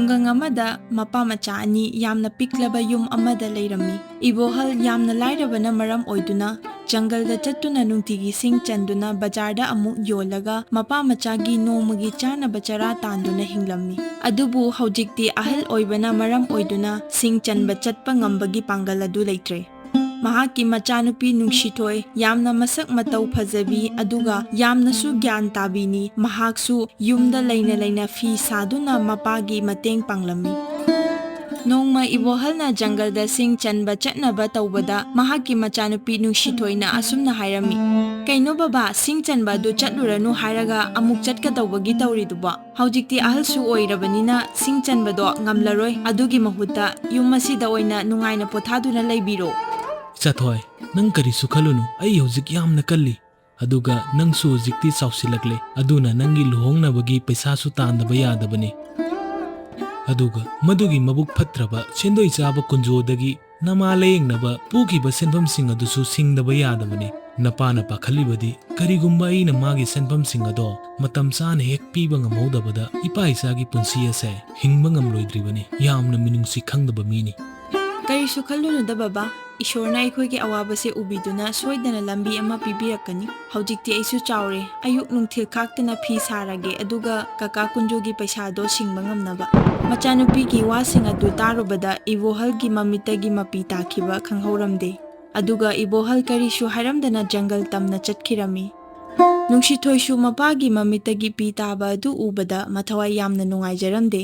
ꯈꯨꯡꯒꯪ ꯑꯃꯗ ꯃꯄꯥ ꯃꯆꯥ ꯑꯅꯤ ꯌꯥꯝꯅ ꯄꯤꯛꯂꯕ ꯌꯨꯝ ꯑꯃꯗ ꯂꯩꯔꯝꯃꯤ꯫ ꯏꯕꯣꯍꯜ ꯌꯥꯝꯅ ꯂꯥꯏꯔꯕꯅ ꯃꯔꯝ ꯑꯣꯏꯗꯨꯅ ꯖꯪꯒꯜꯗ ꯆꯠꯇꯨꯅ ꯅꯨꯡꯇꯤꯒꯤ ꯁꯤꯡ ꯆꯟꯗꯨꯅ ꯕꯖꯥꯔꯗ ꯑꯃꯨꯛ ꯌꯣꯜꯂꯒ ꯃꯄꯥ ꯃꯆꯥꯒꯤ ꯅꯣꯡꯃꯒꯤ ꯆꯥꯅꯕ ꯆꯔꯥ ꯇꯥꯟꯗꯨꯅ ꯍꯤꯡꯂꯝꯃꯤ꯫ ꯑꯗꯨꯕꯨ ꯍꯧꯖꯤꯛꯇꯤ ꯑꯍꯜ ꯑꯣꯏꯕꯅ ꯃꯔꯝ ꯑꯣꯏꯗꯨꯅ ꯁꯤꯡ ꯆꯟꯕ ꯆꯠꯄ ꯉꯝꯕꯒꯤ ꯄꯥꯡꯒꯜ ꯑꯗꯨ ꯂꯩꯇ꯭ꯔꯦ꯫ ꯃꯍꯥꯛꯀꯤ ꯃꯆꯥꯅꯨꯄꯤ ꯅꯨꯡꯁꯤꯊꯣꯏ ꯌꯥꯝꯅ ꯃꯁꯛ ꯃꯇꯧ ꯐꯖꯕꯤ ꯑꯗꯨꯒ ꯌꯥꯝꯅꯁꯨ ꯒ꯭ꯌꯥꯟ ꯇꯥꯕꯤꯅꯤ꯫ ꯃꯍꯥꯛꯁꯨ ꯌꯨꯝꯗ ꯂꯩꯅ ꯂꯩꯅ ꯐꯤ ꯁꯥꯗꯨꯅ ꯃꯄꯥꯒꯤ ꯃꯇꯦꯡ ꯄꯥꯡꯂꯝꯃꯤ꯫ ꯅꯣꯡꯃ ꯏꯕꯣꯍꯜꯅ ꯖꯪꯒꯜꯗ ꯁꯤꯡ ꯆꯟꯕ ꯆꯠꯅꯕ ꯇꯧꯕꯗ ꯃꯍꯥꯛꯀꯤ ꯃꯆꯥꯅꯨꯄꯤ ꯅꯨꯡꯁꯤꯊꯣꯏꯅ ꯑꯁꯨꯝꯅ ꯍꯥꯏꯔꯝꯃꯤ, "ꯀꯩꯅꯣ ꯕꯕꯥ, ꯁꯤꯡ ꯆꯟꯕ ꯑꯗꯨ ꯆꯠꯂꯨꯔꯅꯨ ꯍꯥꯏꯔꯒ ꯑꯃꯨꯛ ꯆꯠꯀꯗꯧꯕꯒꯤ ꯇꯧꯔꯤꯗꯨꯕꯣ? ꯍꯧꯖꯤꯛꯇꯤ ꯑꯍꯜꯁꯨ ꯑꯣꯏꯔꯕꯅꯤꯅ ꯁꯤꯡ ꯆꯟꯕꯗꯣ ꯉꯝꯂꯔꯣꯏ꯫ ꯑꯗꯨꯒꯤ ꯃꯍꯨꯠꯇ ꯌꯨꯝ ꯑꯁꯤꯗ ꯑꯣꯏꯅ ꯅꯨꯡꯉꯥꯏꯅ ꯄꯣꯊꯥꯗꯨꯅ ꯂꯩꯕꯤꯔꯣ." ꯏꯆꯥꯊꯣꯏ, ꯅꯪ ꯀꯔꯤꯁꯨ ꯈꯜꯂꯨꯅꯨ, ꯑꯩ ꯍꯧꯖꯤꯛ ꯌꯥꯝꯅ ꯀꯜꯂꯤ꯫ ꯑꯗꯨꯒ ꯅꯪꯁꯨ ꯍꯧꯖꯤꯛꯇꯤ ꯆꯥꯎꯁꯤꯜꯂꯛꯂꯦ, ꯑꯗꯨꯅ ꯅꯪꯒꯤ ꯂꯨꯍꯣꯡꯅꯕꯒꯤ ꯄꯩꯁꯥꯁꯨ ꯇꯥꯟꯗꯕ ꯌꯥꯗꯕꯅꯤ꯫ ꯑꯗꯨꯒ ꯃꯗꯨꯒꯤ ꯃꯕꯨꯛ ꯐꯠꯇ꯭ꯔꯕ ꯁꯦꯟꯗꯣꯏ ꯆꯥꯕ ꯀꯨꯟꯖꯣꯗꯒꯤ ꯅꯃꯥ ꯂꯥꯌꯦꯡꯅꯕ ꯄꯨꯈꯤꯕ ꯁꯦꯟꯐꯝꯁꯤꯡ ꯑꯗꯨꯁꯨ ꯁꯤꯡꯗꯕ ꯌꯥꯗꯕꯅꯤ꯫ ꯅꯄꯥꯅ ꯄꯥꯈꯠꯂꯤꯕꯗꯤ ꯀꯔꯤꯒꯨꯝꯕ ꯑꯩꯅ ꯃꯥꯒꯤ ꯁꯦꯟꯐꯝꯁꯤꯡ ꯑꯗꯣ ꯃꯇꯝ ꯆꯥꯅ ꯍꯦꯛ ꯄꯤꯕ ꯉꯝꯍꯧꯗꯕꯗ ꯏꯄꯥ ꯏꯆꯥꯒꯤ ꯄꯨꯟꯁꯤ ꯑꯁꯦ ꯍꯤꯡꯕ ꯉꯝꯂꯣꯏꯗ꯭ꯔꯤꯕꯅꯤ꯫ ꯌꯥꯝꯅ ꯃꯤꯅꯨꯡꯁꯤ ꯈꯪꯗꯕ ꯃꯤꯅꯤ꯫ ꯀꯔꯤꯁꯨ ꯈꯜꯂꯨꯅꯨꯗ ꯕꯕꯥ, ꯏꯁꯣꯔꯅ ꯑꯩꯈꯣꯏꯒꯤ ꯑꯋꯥꯕꯁꯦ ꯎꯕꯤꯗꯨꯅ ꯁꯣꯏꯗꯅ ꯂꯝꯕꯤ ꯑꯃ ꯄꯤꯕꯤꯔꯛꯀꯅꯤ꯫ ꯍꯧꯖꯤꯛꯇꯤ ꯑꯩꯁꯨ ꯆꯥꯎꯔꯦ, ꯑꯌꯨꯛ ꯅꯨꯡꯊꯤꯜ ꯈꯥꯛꯇꯅ ꯐꯤ ꯁꯥꯔꯒꯦ, ꯑꯗꯨꯒ ꯀꯀꯥ ꯀꯨꯟꯖꯣꯒꯤ ꯄꯩꯁꯥꯗꯣ ꯁꯤꯡꯕ ꯉꯝꯅꯕ꯫ ꯃꯆꯥꯅꯨꯄꯤꯒꯤ ꯋꯥꯁꯤꯡ ꯑꯗꯨ ꯇꯥꯔꯨꯕꯗ ꯏꯕꯣꯍꯜꯒꯤ ꯃꯃꯤꯠꯇꯒꯤ ꯃꯄꯤ ꯇꯥꯈꯤꯕ ꯈꯪꯍꯧꯔꯝꯗꯦ꯫ ꯑꯗꯨꯒ ꯏꯕꯣꯍꯜ ꯀꯔꯤꯁꯨ ꯍꯥꯏꯔꯝꯗꯅ ꯖꯪꯒꯜ ꯇꯝꯅ ꯆꯠꯈꯤꯔꯝꯃꯤ꯫ ꯅꯨꯡꯁꯤꯊꯣꯏꯁꯨ ꯃꯄꯥꯒꯤ ꯃꯃꯤꯠꯇꯒꯤ ꯄꯤ ꯇꯥꯕ ꯑꯗꯨ ꯎꯕꯗ ꯃꯊꯋꯥꯏ ꯌꯥꯝꯅ ꯅꯨꯡꯉꯥꯏꯖꯔꯝꯗꯦ꯫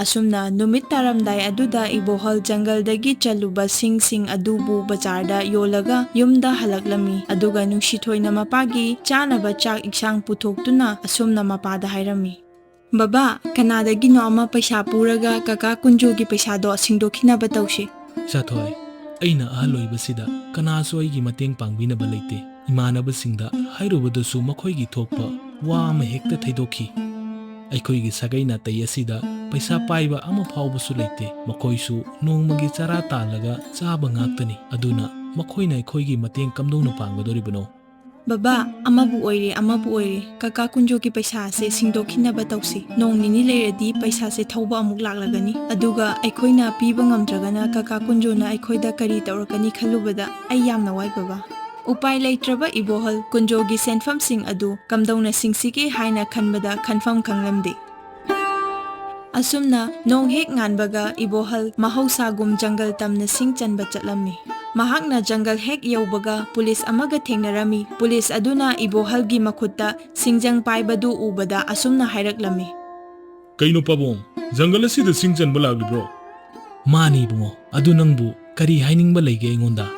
ꯑꯁꯨꯝꯅ ꯅꯨꯃꯤꯠ ꯇꯥꯔꯝꯗꯥꯏ ꯑꯗꯨꯗ ꯏꯕꯣꯍꯜ ꯖꯪꯒꯜꯗꯒꯤ ꯆꯜꯂꯨꯕ ꯁꯤꯡ ꯑꯗꯨꯕꯨ ꯕꯖꯥꯔꯗ ꯌꯣꯜꯂꯒ ꯌꯨꯝꯗ ꯍꯜꯂꯛꯂꯝꯃꯤ꯫ ꯑꯗꯨꯒ ꯅꯨꯡꯁꯤꯊꯣꯏꯅ ꯃꯄꯥꯒꯤ ꯆꯥꯅꯕ ꯆꯥꯛ ꯏꯟꯁꯥꯡ ꯄꯨꯊꯣꯛꯇꯨꯅ ꯑꯁꯨꯝꯅ ꯃꯄꯥꯗ ꯍꯥꯏꯔꯝꯃꯤ, "ꯕꯕꯥ, ꯀꯅꯥꯗꯒꯤꯅꯣ ꯑꯃ ꯄꯩꯁꯥ ꯄꯨꯔꯒ ꯀꯀꯥ ꯀꯨꯟꯖꯣꯒꯤ ꯄꯩꯁꯥꯗꯣ ꯁꯤꯡꯗꯣꯛꯈꯤꯅꯕ ꯇꯧꯁꯤ." ꯏꯆꯥꯊꯣꯏ, ꯑꯩꯅ ꯑꯍꯜ ꯑꯣꯏꯕꯁꯤꯗ ꯀꯅꯥꯁꯨ ꯑꯩꯒꯤ ꯃꯇꯦꯡ ꯄꯥꯡꯕꯤꯅꯕ ꯂꯩꯇꯦ꯫ ꯏꯃꯥꯟꯅꯕꯁꯤꯡꯗ ꯍꯥꯏꯔꯨꯕꯗꯁꯨ ꯃꯈꯣꯏꯒꯤ ꯊꯣꯛꯄ ꯋꯥ ꯑꯃ ꯍꯦꯛꯇ ꯊꯩꯗꯣꯛꯈꯤ꯫ ꯑꯩꯈꯣꯏꯒꯤ ꯁꯥꯒꯩ ꯅꯥꯇꯩ ꯑꯁꯤꯗ ꯄꯩꯁꯥ ꯄꯥꯏꯕ ꯑꯃ ꯐꯥꯎꯕꯁꯨ ꯂꯩꯇꯦ꯫ ꯃꯈꯣꯏꯁꯨ ꯅꯣꯡꯃꯒꯤ ꯆꯔꯥ ꯇꯥꯜꯂꯒ ꯆꯥꯕ ꯉꯥꯛꯇꯅꯤ꯫ ꯑꯗꯨꯅ ꯃꯈꯣꯏꯅ ꯑꯩꯈꯣꯏꯒꯤ ꯃꯇꯦꯡ ꯀꯝꯗꯧꯅ ꯄꯥꯡꯒꯗꯧꯔꯤꯕꯅꯣ? "ꯕꯕꯥ, ꯑꯃꯕꯨ ꯑꯣꯏꯔꯦ ꯑꯃꯕꯨ ꯑꯣꯏꯔꯦ, ꯀꯀꯥ ꯀꯨꯟꯖꯣꯒꯤ ꯄꯩꯁꯥꯁꯦ ꯁꯤꯡꯗꯣꯛꯈꯤꯅꯕ ꯇꯧꯁꯤ꯫ ꯅꯣꯡ ꯅꯤꯅꯤ ꯂꯩꯔꯗꯤ ꯄꯩꯁꯥꯁꯦ ꯊꯧꯕ ꯑꯃꯨꯛ ꯂꯥꯛꯂꯒꯅꯤ꯫ ꯑꯗꯨꯒ ꯑꯩꯈꯣꯏꯅ ꯄꯤꯕ ꯉꯝꯗ꯭ꯔꯒꯅ ꯀꯀꯥ ꯀꯨꯟꯖꯣꯅ ꯑꯩꯈꯣꯏꯗ ꯀꯔꯤ ꯇꯧꯔꯛꯀꯅꯤ ꯈꯜꯂꯨꯕꯗ ꯑꯩ ꯌꯥꯝꯅ ꯋꯥꯏ ꯕꯕꯥ." ꯎꯄꯥꯏ ꯂꯩꯇ꯭ꯔꯕ ꯏꯕꯣꯍꯜ ꯀꯨꯟꯖꯣꯒꯤ ꯁꯦꯟꯐꯝꯁꯤꯡ ꯑꯗꯨ ꯀꯝꯗꯧꯅ ꯁꯤꯡꯁꯤꯒꯦ ꯍꯥꯏꯅ ꯈꯟꯕꯗ ꯈꯟꯐꯝ ꯈꯪꯂꯝꯗꯦ꯫ ꯑꯁꯨꯝꯅ ꯅꯣꯡ ꯍꯦꯛ ꯉꯥꯟꯕꯒ ꯏꯕꯣꯍꯜ ꯃꯍꯧꯁꯥꯒꯨꯝ ꯖꯪꯒꯜ ꯇꯝꯅ ꯁꯤꯡ ꯆꯟꯕ ꯆꯠꯂꯝꯃꯤ꯫ ꯃꯍꯥꯛꯅ ꯖꯪꯒꯜ ꯍꯦꯛ ꯌꯧꯕꯒ ꯄꯨꯂꯤꯁ ꯑꯃꯒ ꯊꯦꯡꯅꯔꯝꯃꯤ꯫ ꯄꯨꯂꯤꯁ ꯑꯗꯨꯅ ꯏꯕꯣꯍꯜꯒꯤ ꯃꯈꯨꯠꯇ ꯁꯤꯡꯖꯪ ꯄꯥꯏꯕꯗꯨ ꯎꯕꯗ ꯑꯁꯨꯝꯅ ꯍꯥꯏꯔꯛꯂꯝꯃꯤ, "ꯀꯩꯅꯣ ꯄꯥꯕꯨꯡ, ꯖꯪꯒꯜ ꯑꯁꯤꯗ ꯁꯤꯡ ꯆꯟꯕ ꯂꯥꯛꯂꯤꯕ꯭ꯔꯣ?" "ꯃꯥꯅꯤ ꯏꯕꯨꯡꯉꯣ, ꯑꯗꯨ ꯅꯪꯕꯨ ꯀꯔꯤ ꯍꯥꯏꯅꯤꯡꯕ ꯂꯩꯒꯦ ꯑꯩꯉꯣꯟꯗ?"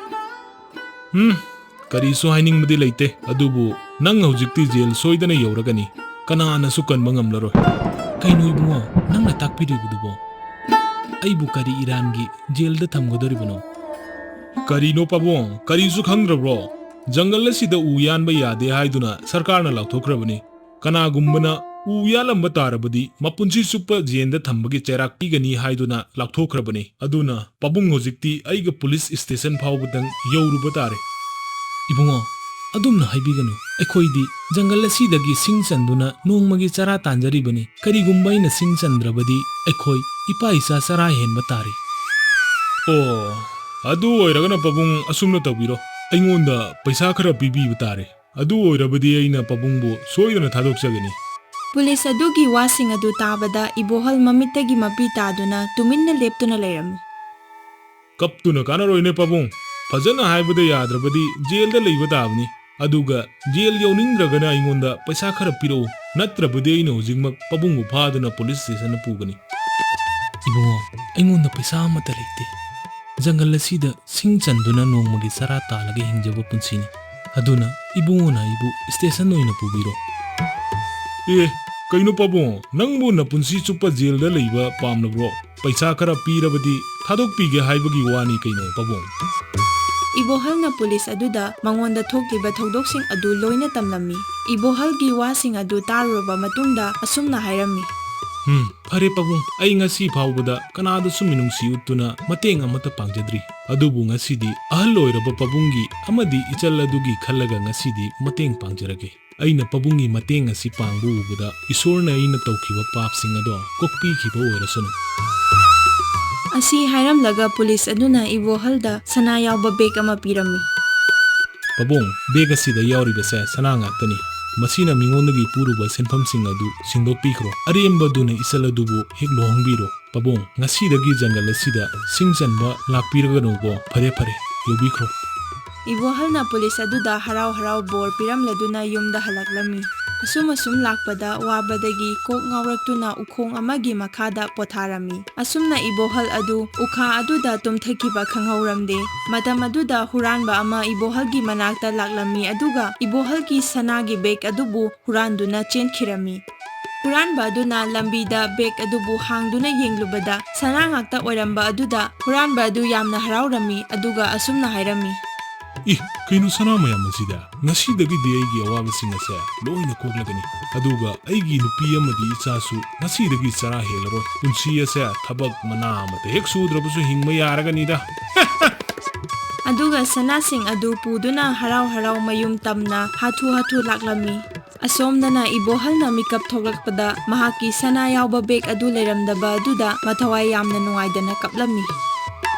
ꯀꯔꯤꯁꯨ ꯍꯥꯏꯅꯤꯡꯕꯗꯤ ꯂꯩꯇꯦ, ꯑꯗꯨꯕꯨ ꯅꯪ ꯍꯧꯖꯤꯛꯇꯤ ꯖꯦꯜ ꯁꯣꯏꯗꯅ ꯌꯧꯔꯒꯅꯤ꯫ ꯀꯅꯥꯅꯁꯨ ꯀꯟꯕ ꯉꯝꯂꯔꯣꯏ꯫ "ꯀꯩꯅꯣ ꯏꯕꯨꯡꯉꯣ, ꯅꯪꯅ ꯇꯥꯛꯄꯤꯔꯤꯕꯗꯨꯕꯣ? ꯑꯩꯕꯨ ꯀꯔꯤ ꯏꯔꯥꯟꯒꯤ ꯖꯦꯜꯗ ꯊꯝꯒꯗꯧꯔꯤꯕꯅꯣ?" "ꯀꯔꯤꯅꯣ ꯄꯥꯕꯨꯡ, ꯀꯔꯤꯁꯨ ꯈꯪꯗ꯭ꯔꯕ꯭ꯔꯣ? ꯖꯪꯒꯜ ꯑꯁꯤꯗ ꯎ ꯌꯥꯟꯕ ꯌꯥꯗꯦ ꯍꯥꯏꯗꯨꯅ ꯁꯔꯀꯥꯔꯅ ꯂꯥꯎꯊꯣꯛꯈ꯭ꯔꯕꯅꯤ꯫ ꯀꯅꯥꯒꯨꯝꯕꯅ ꯎ ꯌꯥꯜꯂꯝꯕ ꯇꯥꯔꯕꯗꯤ ꯃꯄꯨꯟꯁꯤ ꯆꯨꯞꯄ ꯖꯦꯜꯗ ꯊꯝꯕꯒꯤ ꯆꯩꯔꯥꯛ ꯄꯤꯒꯅꯤ ꯍꯥꯏꯗꯨꯅ ꯂꯥꯎꯊꯣꯛꯈ꯭ꯔꯕꯅꯤ꯫ ꯑꯗꯨꯅ ꯄꯥꯕꯨꯡ ꯍꯧꯖꯤꯛꯇꯤ ꯑꯩꯒ ꯄꯨꯂꯤꯁ ꯁ꯭ꯇꯦꯁꯟ ꯐꯥꯎꯕꯗꯪ ꯌꯧꯔꯨꯕ ꯇꯥꯔꯦ." "ꯏꯕꯨꯡꯉꯣ, ꯑꯗꯨꯝꯅ ꯍꯥꯏꯕꯤꯒꯅꯨ꯫ ꯑꯩꯈꯣꯏꯗꯤ ꯖꯪꯒꯜ ꯑꯁꯤꯗꯒꯤ ꯁꯤꯡ ꯆꯟꯗꯨꯅ ꯅꯣꯡꯃꯒꯤ ꯆꯔꯥ ꯇꯥꯟꯖꯔꯤꯕꯅꯤ꯫ ꯀꯔꯤꯒꯨꯝꯕ ꯑꯩꯅ ꯁꯤꯡ ꯆꯟꯗ꯭ꯔꯕꯗꯤ ꯑꯩꯈꯣꯏ ꯏꯄꯥ ꯏꯆꯥ ꯆꯔꯥ ꯍꯦꯟꯕ ꯇꯥꯔꯦ." "ꯑꯣ, ꯑꯗꯨ ꯑꯣꯏꯔꯒꯅ ꯄꯥꯕꯨꯡ ꯑꯁꯨꯝꯅ ꯇꯧꯕꯤꯔꯣ꯫ ꯑꯩꯉꯣꯟꯗ ꯄꯩꯁా ꯈꯔ ꯄꯤꯕꯤꯕ ꯇꯥꯔꯦ꯫ ꯑꯗꯨ ꯑꯣꯏꯔꯕꯗꯤ ꯑꯩꯅ ꯄꯥꯕꯨꯡꯕꯨ ꯁꯣꯏꯗꯅ ꯊꯥꯗꯣꯛꯆꯒꯅꯤ." ꯄꯨꯂꯤꯁ ꯑꯗꯨꯒꯤ ꯋꯥꯁꯤꯡ ꯑꯗꯨ ꯇꯥꯕꯗ ꯏꯕꯣꯍꯜ ꯃꯃꯤꯠꯇꯒꯤ ꯃꯄꯤ ꯇꯥꯗꯨꯅ ꯇꯨꯃꯤꯟꯅ ꯂꯦꯞꯇꯨꯅ ꯂꯩꯔꯝꯃꯤ꯫ "ꯀꯞꯇꯨꯅ ꯀꯥꯟꯅꯔꯣꯏꯅꯦ ꯄꯥꯕꯨꯡ꯫ ꯐꯖꯅ ꯍꯥꯏꯕꯗ ꯌꯥꯗ꯭ꯔꯕꯗꯤ ꯖꯦꯜꯗ ꯂꯩꯕ ꯇꯥꯕꯅꯤ꯫ ꯑꯗꯨꯒ ꯖꯦꯜ ꯌꯧꯅꯤꯡꯗ꯭ꯔꯒꯅ ꯑꯩꯉꯣꯟꯗ ꯄꯩꯁా ꯈꯔ ꯄꯤꯔꯛꯎ꯫ ꯅꯠꯇ꯭ꯔꯕꯗꯤ ꯑꯩꯅ ꯍꯧꯖꯤꯛꯃꯛ ꯄꯥꯕꯨꯡꯕꯨ ꯐꯥꯗꯨꯅ ꯄꯨꯂꯤꯁ ꯁ꯭ꯇꯦꯁꯟꯗ ꯄꯨꯒꯅꯤ." "ꯏꯕꯨꯡꯉꯣ, ꯑꯩꯉꯣꯟꯗ ꯄꯩꯁా ꯑꯃꯠꯇ ꯂꯩꯇꯦ꯫ ꯖꯪꯒꯜ ꯑꯁꯤꯗ ꯁꯤꯡ ꯆꯟꯗꯨꯅ ꯅꯣꯡꯃꯒꯤ ꯆꯔꯥ ꯇꯥꯜꯂꯒ ꯍꯤꯡꯖꯕ ꯄꯨꯟꯁꯤꯅꯤ꯫ ꯑꯗꯨꯅ ꯏꯕꯨꯡꯉꯣꯅ ꯑꯩꯕꯨ ꯁ꯭ꯇꯦꯁꯟ ꯑꯣꯏꯅ ꯄꯨꯕꯤꯔꯣ." "ꯀꯩꯅꯣ ꯄꯥꯕꯨꯡ, ꯅꯪꯕꯨ ꯅꯄꯨꯟꯁꯤ ꯆꯨꯞꯄ ꯖꯦꯜꯗ ꯂꯩꯕ ꯄꯥꯝꯂꯕ꯭ꯔో? ꯄꯩꯁꯥ ꯈꯔ ꯄꯤꯔꯕꯗꯤ ꯊꯥꯗꯣꯛꯄꯤꯒꯦ ꯍꯥꯏꯕꯒꯤ ꯋꯥꯅꯤ ꯀꯩꯅꯣ ꯄꯥꯕꯨꯡ." ꯏꯕꯣꯍꯜꯅ ꯄꯨꯂꯤꯁ ꯑꯗꯨꯗ ꯃꯉꯣꯟꯗ ꯊꯣꯛꯂꯤꯕ ꯊꯧꯗꯣꯛꯁꯤꯡ ꯑꯗꯨ ꯂꯣꯏꯅ ꯇꯝꯂꯝꯃꯤ꯫ ꯏꯕꯣꯍꯜꯒꯤ ꯋꯥꯁꯤꯡ ꯑꯗꯨ ꯇꯥꯔꯨꯔꯕ ꯃꯇꯨꯡꯗ ꯑꯁꯨꯝꯅ ꯍꯥꯏꯔꯝꯃꯤ, "ꯐꯔꯦ ꯄꯥꯕꯨꯡ, ꯑꯩ ꯉꯁꯤ ꯐꯥꯎꯕꯗ ꯀꯅꯥꯗꯁꯨ ꯃꯤꯅꯨꯡꯁꯤ ꯎꯠꯇꯨꯅ ꯃꯇꯦꯡ ꯑꯃꯠꯇ ꯄꯥꯡꯖꯗ꯭ꯔꯤ꯫ ꯑꯗꯨꯕꯨ ꯉꯁꯤꯗꯤ ꯑꯍꯜ ꯑꯣꯏꯔꯕ ꯄꯥꯕꯨꯡꯒꯤ ꯑꯃꯗꯤ ꯏꯆꯜ ꯑꯗꯨꯒꯤ ꯈꯜꯂꯒ ꯉꯁꯤꯗꯤ ꯃꯇꯦꯡ ꯄꯥꯡꯖꯔꯒꯦ꯫ ꯑꯩꯅ ꯄꯥꯕꯨꯡꯒꯤ ꯃꯇꯦꯡ ꯑꯁꯤ ꯄꯥꯡꯕ ꯎꯕꯗ ꯏꯁꯣꯔꯅ ꯑꯩꯅ ꯇꯧꯈꯤꯕ ꯄꯥꯞꯁꯤꯡ ꯑꯗꯣ ꯀꯣꯛꯄꯤꯈꯤꯕ ꯑꯣꯏꯔꯁꯅꯨ꯫ ꯑꯁꯤ ꯍꯥꯏꯔꯝꯂꯒ ꯄꯨꯂꯤꯁ ꯑꯗꯨꯅ ꯏꯕꯣꯍꯜꯗ ꯁꯅꯥ ꯌꯥꯎꯕ ꯕꯦꯒ ꯑꯃ ꯄꯤꯔꯝꯃꯤ꯫ ꯄꯥꯕꯨꯡ, ꯕꯦꯒ ꯑꯁꯤꯗ ꯌꯥꯎꯔꯤꯕꯁꯦ ꯁꯅꯥ ꯉꯥꯛꯇꯅꯤ꯫ ꯃꯁꯤꯅ ꯃꯤꯉꯣꯟꯗꯒꯤ ꯄꯨꯔꯨꯕ ꯁꯦꯟꯐꯝꯁꯤꯡ ꯑꯗꯨ ꯁꯤꯡꯗꯣꯛꯄꯤꯈ꯭ꯔꯣ꯫ ꯑꯔꯦꯝꯕꯗꯨꯅ ꯏꯆꯜ ꯑꯗꯨꯕꯨ ꯍꯦꯛ ꯂꯨꯍꯣꯡꯕꯤꯔꯣ꯫ ꯄꯥꯕꯨꯡ, ꯉꯁꯤꯗꯒꯤ ꯖꯪꯒꯜ ꯑꯁꯤꯗ ꯁꯤꯡ ꯆꯟꯕ ꯂꯥꯛꯄꯤꯔꯒꯅꯨꯀꯣ꯫ ꯐꯔꯦ ꯐꯔꯦ, ꯌꯧꯕꯤꯈ꯭ꯔꯣ꯫ ꯏꯕꯣꯍꯜꯅ ꯄꯨꯂꯤꯁ ꯑꯗꯨꯗ ꯍꯔꯥꯎ ꯍꯔꯥꯎ ꯕꯣꯔ ꯄꯤꯔꯝꯂꯗꯨꯅ ꯌꯨꯝꯗ ꯍꯜꯂꯛꯂꯝꯃꯤ꯫ ꯑꯁꯨꯝ ꯂꯥꯛꯄꯗ ꯋꯥꯕꯗꯒꯤ ꯀꯣꯛ ꯉꯥꯎꯔꯛꯇꯨꯅ ꯎꯈꯣꯡ ꯑꯃꯒꯤ ꯃꯈꯥꯗ ꯄꯣꯊꯥꯔꯝꯃꯤ꯫ ꯑꯁꯨꯝꯅ ꯏꯕꯣꯍꯜ ꯑꯗꯨ ꯎꯈꯥ ꯑꯗꯨꯗ ꯇꯨꯝꯊꯈꯤꯕ ꯈꯪꯍꯧꯔꯝꯗꯦ꯫ ꯃꯇꯝ ꯑꯗꯨꯗ ꯍꯨꯔꯥꯟꯕ ꯑꯃ ꯏꯕꯣꯍꯜꯒꯤ ꯃꯅꯥꯛꯇ ꯂꯥꯛꯂꯝꯃꯤ ꯑꯗꯨꯒ ꯏꯕꯣꯍꯜꯒꯤ ꯁꯅꯥꯒꯤ ꯕꯦꯒ ꯑꯗꯨꯕꯨ ꯍꯨꯔꯥꯟꯗꯨꯅ ꯆꯦꯟꯈꯤꯔꯝꯃꯤ꯫ ꯍꯨꯔꯥꯟꯕ ꯑꯗꯨꯅ ꯂꯝꯕꯤꯗ ꯕꯦꯒ ꯑꯗꯨꯕꯨ ꯍꯥꯡꯗꯨꯅ ꯌꯦꯡꯂꯨꯕꯗ ꯁꯅꯥ ꯉꯥꯛꯇ ꯑꯣꯏꯔꯝꯕ ꯑꯗꯨꯗ ꯍꯨꯔꯥꯟꯕ ꯑꯗꯨ ꯌꯥꯝꯅ ꯍꯔꯥꯎꯔꯝꯃꯤ ꯑꯗꯨꯒ ꯑꯁꯨꯝꯅ ꯍꯥꯏꯔꯝꯃꯤ꯫ ꯀꯩꯅꯣ ꯁꯅꯥ ꯃꯌꯥꯝ ꯑꯁꯤꯗ? ꯉꯁꯤꯗꯒꯤꯗꯤ ꯑꯩꯒꯤ ꯑꯋꯥꯕꯁꯤꯡ ꯑꯁꯦ ꯂꯣꯏꯅ ꯀꯣꯛꯂꯒꯅꯤ꯫ ꯑꯗꯨꯒ ꯑꯩꯒꯤ ꯅꯨꯄꯤ ꯑꯃꯗꯤ ꯏꯆꯥꯁꯨ ꯉꯁꯤꯗꯒꯤ ꯆꯔꯥ ꯍꯦꯜꯂꯔꯣꯏ꯫ ꯄꯨꯟꯁꯤ ꯑꯁꯦ ꯊꯕꯛ ꯃꯅꯥ ꯑꯃꯠꯇ ꯍꯦꯛ ꯁꯨꯗ꯭ꯔꯕꯁꯨ ꯍꯤꯡꯕ ꯌꯥꯔꯒꯅꯤꯗ꯫ ꯑꯗꯨꯒ ꯁꯅꯥꯁꯤꯡ ꯑꯗꯨ ꯄꯨꯗꯨꯅ ꯍꯔꯥꯎ ꯍꯔꯥꯎ ꯃꯌꯨꯝ ꯇꯝꯅ ꯍꯥꯊꯨ ꯂꯥꯛꯂꯝꯃꯤ꯫ ꯑꯁꯣꯝꯗꯅ ꯏꯕꯣꯍꯜꯅ ꯃꯤꯀꯞ ꯊꯣꯛꯂꯛꯄꯗ ꯃꯍꯥꯛꯀꯤ ꯁꯅꯥ ꯌꯥꯎꯕ ꯕꯦꯒ ꯑꯗꯨ ꯂꯩꯔꯝꯗꯕ ꯑꯗꯨꯗ ꯃꯊꯋꯥꯏ ꯌꯥꯝꯅ ꯅꯨꯡꯉꯥꯏꯗꯅ ꯀꯞꯂꯝꯃꯤ꯫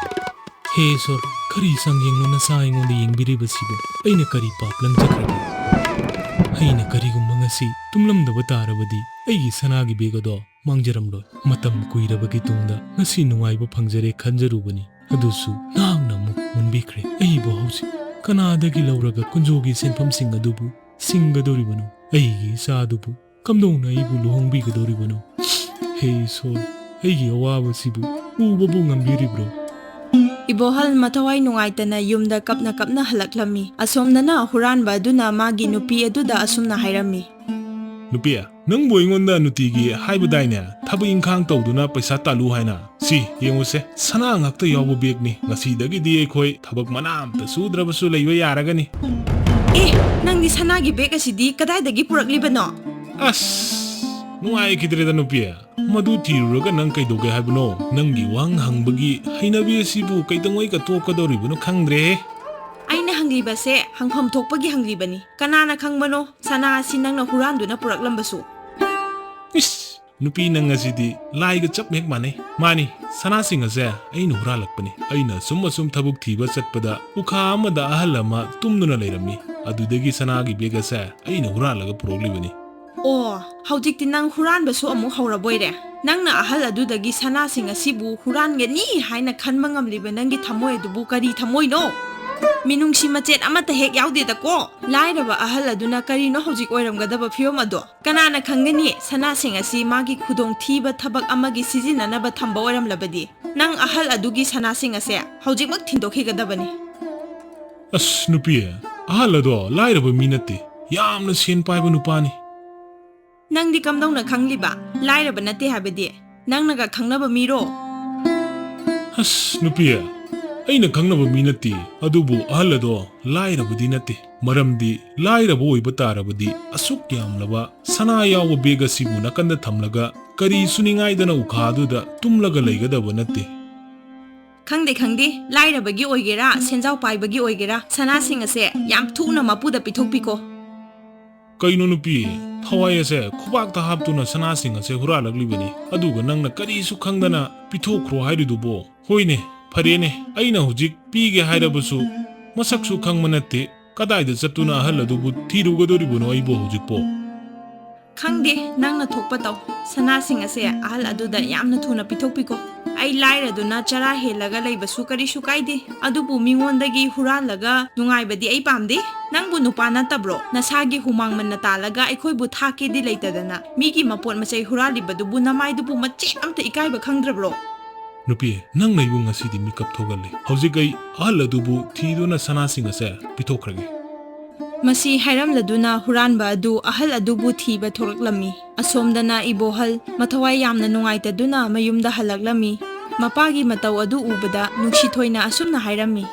ꯍꯦ ꯏꯁꯣꯔ, ꯀꯔꯤ ꯆꯥꯡꯌꯦꯡꯅꯣ ꯅꯆꯥ ꯑꯩꯉꯣꯟꯗ ꯌꯦꯡꯕꯤꯔꯤꯕꯁꯤꯕꯨ? ꯑꯩꯅ ꯀꯔꯤ ꯄꯥꯞ ꯂꯪꯖꯈ꯭ꯔꯕ? ꯑꯩꯅ ꯀꯔꯤꯒꯨꯝꯕ ꯉꯁꯤ ꯇꯨꯝꯂꯝꯗꯕ ꯇꯥꯔꯕꯗꯤ ꯑꯩꯒꯤ ꯁꯅꯥꯒꯤ ꯕꯦꯒ ꯑꯗꯣ ꯃꯥꯡꯖꯔꯝꯂꯣꯏ꯫ ꯃꯇꯝ ꯀꯨꯏꯔꯕꯒꯤ ꯇꯨꯡꯗ ꯉꯁꯤ ꯅꯨꯡꯉꯥꯏꯕ ꯐꯪꯖꯔꯦ ꯈꯟꯖꯔꯨꯕꯅꯤ, ꯑꯗꯨꯁꯨ ꯅꯍꯥꯛꯅ ꯑꯃꯨꯛ ꯃꯨꯟꯕꯤꯈ꯭ꯔꯦ꯫ ꯑꯩꯕꯨ ꯍꯧꯖꯤꯛ ꯀꯅꯥꯗꯒꯤ ꯂꯧꯔꯒ ꯀꯨꯟꯖꯣꯒꯤ ꯁꯦꯟꯐꯝꯁꯤꯡ ꯑꯗꯨꯕꯨ ꯁꯤꯡꯒꯗꯧꯔꯤꯕꯅꯣ? ꯑꯩꯒꯤ ꯏꯆꯥꯗꯨꯕꯨ ꯀꯝꯗꯧꯅ ꯑꯩꯕꯨ ꯂꯨꯍꯣꯡꯕꯤꯒꯗꯧꯔꯤꯕꯅꯣ? ꯍꯦ ꯏꯁꯣꯔ, ꯑꯩꯒꯤ ꯑꯋꯥꯕꯁꯤꯕꯨ ꯎꯕꯕꯨ ꯉꯝꯕꯤꯔꯤꯕ꯭ꯔꯣ? ꯏꯕꯣꯍꯜ ꯃꯊꯋꯥꯏ ꯅꯨꯡꯉꯥꯏꯇꯅ ꯌꯨꯝꯗ ꯀꯞꯅ ꯍꯜꯂꯛꯂꯝꯃꯤ꯫ ꯑꯁꯣꯝꯗꯅ ꯍꯨꯔꯥꯟꯕ ꯑꯗꯨꯅ ꯃꯥꯒꯤ ꯅꯨꯄꯤ ꯑꯗꯨꯗ ꯑꯁꯨꯝꯅ ꯍꯥꯏꯔꯝꯃꯤ꯫ ꯅꯨꯄꯤ, ꯅꯪꯕꯨ ꯑꯩꯉꯣꯟꯗ ꯅꯨꯡꯇꯤꯒꯤ ꯍꯥꯏꯕꯗꯥꯏꯅꯦ ꯊꯕꯛ ꯏꯪꯈꯥꯡ ꯇꯧꯗꯨꯅ ꯄꯩꯁꯥ ꯇꯥꯜꯂꯨ ꯍꯥꯏꯅ? ꯁꯤ ꯌꯦꯡꯉꯨꯁꯦ, ꯁꯅꯥ ꯉꯥꯛꯇ ꯌꯥꯎꯕ ꯕꯦꯒꯅꯤ꯫ ꯉꯁꯤꯗꯒꯤꯗꯤ ꯑꯩꯈꯣꯏ ꯊꯕꯛ ꯃꯅꯥ ꯑꯃꯠꯇ ꯁꯨꯗ꯭ꯔꯕꯁꯨ ꯂꯩꯕ ꯌꯥꯔꯒꯅꯤ꯫ ꯅꯪꯗꯤ ꯁꯅꯥꯒꯤ ꯕꯦꯒ ꯑꯁꯤꯗꯤ ꯀꯗꯥꯏꯗꯒꯤ ꯄꯨꯔꯛꯂꯤꯕꯅꯣ? ꯅꯨꯡꯉꯥꯏꯈꯤꯗ꯭ꯔꯦꯗ ꯅꯨꯄꯤ, ꯃꯗꯨ ꯊꯤꯔꯨꯔꯒ ꯅꯪ ꯀꯩꯗꯧꯒꯦ ꯍꯥꯏꯕꯅꯣ? ꯅꯪꯒꯤ ꯋꯥꯍꯪ ꯍꯪꯕꯒꯤ ꯍꯩꯅꯕꯤ ꯑꯁꯤꯕꯨ ꯀꯩꯗꯧꯉꯩꯒ ꯇꯣꯛꯀꯗꯧꯔꯤꯕꯅꯣ ꯈꯪꯗ꯭ꯔꯦꯍꯦ꯫ ꯑꯩꯅ ꯍꯪꯂꯤꯕꯁꯦ ꯍꯪꯐꯝ ꯊꯣꯛꯄꯒꯤ ꯍꯪꯂꯤꯕꯅꯤ꯫ ꯀꯅꯥꯅ ꯈꯪꯕꯅꯣ ꯁꯅꯥ ꯑꯁꯤ ꯅꯪꯅ ꯍꯨꯔꯥꯟꯗꯨꯅ ꯄꯨꯔꯛꯂꯝꯕꯁꯨ? ꯅꯨꯄꯤ, ꯅꯪ ꯑꯁꯤꯗꯤ ꯂꯥꯏꯒ ꯆꯞ ꯍꯦꯛ ꯃꯥꯟꯅꯩ꯫ ꯃꯥꯅꯤ, ꯁꯅꯥꯁꯤꯡ ꯑꯁꯦ ꯑꯩꯅ ꯍꯨꯔꯥꯜꯂꯛꯄꯅꯤ꯫ ꯑꯩꯅ ꯑꯁꯨꯝ ꯊꯕꯛ ꯊꯤꯕ ꯆꯠꯄꯗ ꯎꯈꯥ ꯑꯃꯗ ꯑꯍꯜ ꯑꯃ ꯇꯨꯝꯗꯨꯅ ꯂꯩꯔꯝꯃꯤ꯫ ꯑꯗꯨꯗꯒꯤ ꯁꯅꯥꯒꯤ ꯕꯦꯒ ꯑꯁꯦ ꯑꯩꯅ ꯍꯨꯔꯥꯜꯂꯒ ꯄꯨꯔꯛꯂꯤꯕꯅꯤ꯫ ꯑꯣ, ꯍꯧꯖꯤꯛꯇꯤ ꯅꯪ ꯍꯨꯔꯥꯟꯕꯁꯨ ꯑꯃꯨꯛ ꯍꯧꯔꯕꯣꯏꯔꯦ? ꯅꯪꯅ ꯑꯍꯜ ꯑꯗꯨꯗꯒꯤ ꯁꯅꯥꯁꯤꯡ ꯑꯁꯤꯕꯨ ꯍꯨꯔꯥꯟꯒꯅꯤ ꯍꯥꯏꯅ ꯈꯟꯕ ꯉꯝꯂꯤꯕ ꯅꯪꯒꯤ ꯊꯃꯣꯏ ꯑꯗꯨꯕꯨ ꯀꯔꯤ ꯊꯃꯣꯏꯅꯣ? ꯃꯤꯅꯨꯡꯁꯤ ꯃꯆꯦꯠ ꯑꯃꯠꯇ ꯍꯦꯛ ꯌꯥꯎꯗꯦꯗꯀꯣ꯫ ꯂꯥꯏꯔꯕ ꯑꯍꯜ ꯑꯗꯨꯅ ꯀꯔꯤꯅꯣ ꯍꯧꯖꯤꯛ ꯑꯣꯏꯔꯝꯒꯗꯕ ꯐꯤꯕꯝ ꯑꯗꯣ? ꯀꯅꯥꯅ ꯈꯪꯒꯅꯤ ꯁꯅꯥꯁꯤꯡ ꯑꯁꯤ ꯃꯥꯒꯤ ꯈꯨꯗꯣꯡꯊꯤꯕ ꯊꯕꯛ ꯑꯃꯒꯤ ꯁꯤꯖꯤꯟꯅꯅꯕ ꯊꯝꯕ ꯑꯣꯏꯔꯝꯂꯕꯗꯤ ꯅꯪ ꯑꯍꯜ ꯑꯗꯨꯒꯤ ꯁꯅꯥꯁꯤꯡ ꯑꯁꯦ ꯍꯧꯖꯤꯛꯃꯛ ꯊꯤꯟꯗꯣꯛꯈꯤꯒꯗꯕꯅꯤ꯫ ꯅꯨꯄꯤ, ꯑꯍꯜ ꯑꯗꯣ ꯂꯥꯏꯔꯕ ꯃꯤ ꯅꯠꯇꯦ, ꯌꯥꯝꯅ ꯁꯦꯟ ꯄꯥꯏꯕ ꯅꯨꯄꯥꯅꯤ꯫ ꯅꯪꯗꯤ ꯀꯝꯗꯧꯅ ꯈꯪꯂꯤꯕ? ꯂꯥꯏꯔꯕ ꯅꯠꯇꯦ ꯍꯥꯏꯕꯗꯤ ꯅꯪꯅꯒ ꯈꯪꯅꯕ ꯃꯤꯔꯣ? ꯅꯨꯄꯤ, ꯑꯩꯅ ꯈꯪꯅꯕ ꯃꯤ ꯅꯠꯇꯦ, ꯑꯗꯨꯕꯨ ꯑꯍꯜ ꯑꯗꯣ ꯂꯥꯏꯔꯕꯗꯤ ꯅꯠꯇꯦ꯫ ꯃꯔꯝꯗꯤ ꯂꯥꯏꯔꯕ ꯑꯣꯏꯕ ꯇꯥꯔꯕꯗꯤ ꯑꯁꯨꯛ ꯌꯥꯝꯂꯕ ꯁꯅꯥ ꯌꯥꯎꯕ ꯕꯦꯒ ꯑꯁꯤꯕꯨ ꯅꯥꯀꯟꯗ ꯊꯝꯂꯒ ꯀꯔꯤ ꯁꯨꯅꯤꯡꯉꯥꯏꯗꯅ ꯎꯈꯥ ꯑꯗꯨꯗ ꯇꯨꯝꯂꯒ ꯂꯩꯒꯗꯕ ꯅꯠꯇꯦ꯫ ꯈꯪꯗꯦ, ꯂꯥꯏꯔꯕꯒꯤ ꯑꯣꯏꯒꯦꯔꯥ ꯁꯦꯟꯖꯥꯎ ꯄꯥꯏꯕꯒꯤ ꯑꯣꯏꯒꯦꯔꯥ ꯁꯅꯥꯁꯤꯡ ꯑꯁꯦ ꯌꯥꯝ ꯊꯨꯅ ꯃꯄꯨꯗ ꯄꯤꯊꯣꯛꯄꯤꯀꯣ꯫ ꯀꯩꯅꯣ ꯅꯨꯄꯤ, ꯊꯋꯥꯏ ꯑꯁꯦ ꯈꯨꯕꯥꯛꯇ ꯍꯥꯞꯇꯨꯅ ꯁꯅꯥꯁꯤꯡ ꯑꯁꯦ ꯍꯨꯔꯥꯜꯂꯛꯂꯤꯕꯅꯤ, ꯑꯗꯨꯒ ꯅꯪꯅ ꯀꯔꯤꯁꯨ ꯈꯪꯗꯅ ꯄꯤꯊꯣꯛꯈ꯭ꯔꯣ ꯍꯥꯏꯔꯤꯗꯨꯕꯣ? ꯍꯣꯏꯅꯦ, ꯐꯔꯦꯅꯦ, ꯑꯩꯅ ꯍꯧꯖꯤꯛ ꯄꯤꯒꯦ ꯍꯥꯏꯔꯕꯁꯨ ꯃꯁꯛꯁꯨ ꯈꯪꯕ ꯅꯠꯇꯦ, ꯀꯗꯥꯏꯗ ꯆꯠꯇꯨꯅ ꯑꯍꯜ ꯑꯗꯨꯕꯨ ꯊꯤꯔꯨꯒꯗꯧꯔꯤꯕꯅꯣ ꯑꯩꯕꯨ ꯍꯧꯖꯤꯛꯄꯣ? ꯈꯪꯗꯦ, ꯅꯪꯅ ꯊꯣꯛꯄ ꯇꯧ꯫ ꯁꯅꯥꯁꯤꯡ ꯑꯁꯦ ꯑꯍꯜ ꯑꯗꯨꯗ ꯌꯥꯝꯅ ꯊꯨꯅ ꯄꯤꯊꯣꯛꯄꯤꯀꯣ꯫ ꯑꯩ ꯂꯥꯏꯔꯗꯨꯅ ꯆꯔꯥ ꯍꯦꯜꯂꯒ ꯂꯩꯕꯁꯨ ꯀꯔꯤꯁꯨ ꯀꯥꯏꯗꯦ, ꯑꯗꯨꯕꯨ ꯃꯤꯉꯣꯟꯗꯒꯤ ꯍꯨꯔꯥꯜꯂꯒ ꯅꯨꯡꯉꯥꯏꯕꯗꯤ ꯑꯩ ꯄꯥꯝꯗꯦ꯫ ꯅꯪꯕꯨ ꯅꯨꯄꯥ ꯅꯠꯇꯕ꯭ꯔꯣ? ꯅꯁꯥꯒꯤ ꯍꯨꯃꯥꯡ ꯃꯟꯅ ꯇꯥꯜꯂꯒ ꯑꯩꯈꯣꯏꯕꯨ ꯊꯥꯛꯀꯦꯗꯤ ꯂꯩꯇꯗꯅ ꯃꯤꯒꯤ ꯃꯄꯣꯠ ꯃꯆꯩ ꯍꯨꯔꯥꯜꯂꯤꯕꯗꯨꯕꯨ ꯅꯃꯥꯏꯗꯨꯕꯨ ꯃꯆꯦꯠ ꯑꯝꯇ ꯏꯀꯥꯏꯕ ꯈꯪꯗ꯭ꯔꯕ꯭ꯔꯣ? ꯅꯨꯄꯤ, ꯅꯪ ꯑꯩꯕꯨ ꯉꯁꯤꯗꯤ ꯃꯤꯀꯞ ꯊꯣꯛꯍꯜꯂꯦ꯫ ꯍꯧꯖꯤꯛ ꯑꯩ ꯑꯍꯜ ꯑꯗꯨꯕꯨ ꯊꯤꯗꯨꯅ ꯁꯅꯥꯁꯤꯡ ꯑꯁꯦ ꯄꯤꯊꯣꯛꯈ꯭ꯔꯒꯦ꯫ ꯃꯁꯤ ꯍꯥꯏꯔꯝꯂꯗꯨꯅ ꯍꯨꯔꯥꯟꯕ ꯑꯗꯨ ꯑꯍꯜ ꯑꯗꯨꯕꯨ ꯊꯤꯕ ꯊꯣꯛꯂꯛꯂꯝꯃꯤ꯫ ꯑꯁꯣꯝꯗꯅ ꯏꯕꯣꯍꯜ ꯃꯊꯋꯥꯏ ꯌꯥꯝꯅ ꯅꯨꯡꯉꯥꯏꯇꯗꯨꯅ ꯃꯌꯨꯝꯗ ꯍꯜꯂꯛꯂꯝꯃꯤ꯫ ꯃꯄꯥꯒꯤ ꯃꯇꯧ ꯑꯗꯨ ꯎꯕꯗ ꯅꯨꯡꯁꯤꯊꯣꯏꯅ ꯑꯁꯨꯝꯅ ꯍꯥꯏꯔꯝꯃꯤ꯫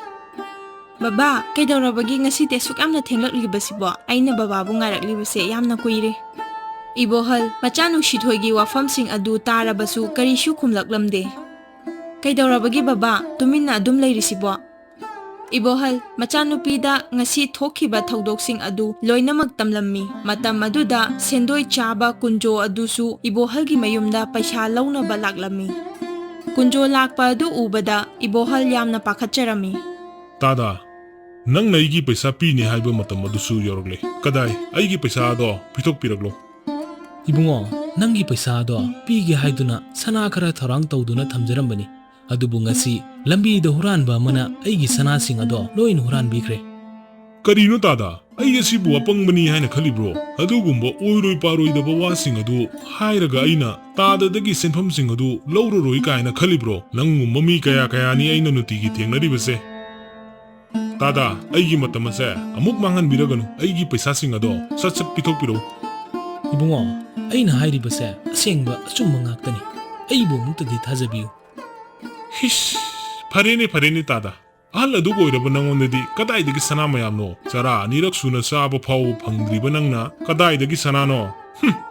ꯕꯕꯥ, ꯀꯩꯗꯧꯔꯕꯒꯤ ꯉꯁꯤꯗꯤ ꯑꯁꯨꯛ ꯌꯥꯝꯅ ꯊꯦꯡꯂꯛꯂꯤꯕꯁꯤꯕꯣ? ꯑꯩꯅ ꯕꯕꯥꯕꯨ ꯉꯥꯏꯔꯛꯂꯤꯕꯁꯦ ꯌꯥꯝꯅ ꯀꯨꯏꯔꯦ꯫ ꯏꯕꯣꯍꯜ ꯃꯆꯥ ꯅꯨꯡꯁꯤꯊꯣꯏꯒꯤ ꯋꯥꯐꯝꯁꯤꯡ ꯑꯗꯨ ꯇꯥꯔꯕꯁꯨ ꯀꯔꯤꯁꯨ ꯈꯨꯝꯂꯛꯂꯝꯗꯦ꯫ ꯀꯩꯗꯧꯔꯕꯒꯤ ꯕꯕꯥ, ꯇꯨꯃꯤꯟꯅ ꯑꯗꯨꯝ ꯂꯩꯔꯤꯁꯤꯕꯣ? Ibohal, machanupida ngasi thokhiba thokdoksing adu loinamak tamlammi. Matam aduda sendoi chaba kunjo adusu ibohalgi mayumda paisa launaba laklammi. Kunjo lakpa adu ubada ibohal yamna pakhatcharami. Tada, nang naigi paisa pini haiba matam adusu yorgle. Kadai, aigi paisa ado pitok piraglo. Ibungo, nangi paisa ado pige haiduna sana khara thorang tawduna thamjarambani. Adubu ngasi lambi da huranba mana aigi sana sing ado loin huran bikre. Karino tada, ai asibu apangmani haina khalibro. Adugumba oiroi paroi daba wasing adu hairaga aina tada dagi senfam sing adu lauroroi kaina khalibro. Nangu mami kaya kaya ni aina nutigi thengnaribase. Tada, aigi matamase amuk mangan biraganu aigi paisa sing ado sat pitok piro. Ibungo, aina hairibase asengba achumba ngaktani. Aibu mutadi thajabiu. Hish, farene tada. Ahal adu goiraba nangonadi kadaidagi sana mayamno. Chara nirak suna saba phau phangdriba nangna kadaidagi sana no.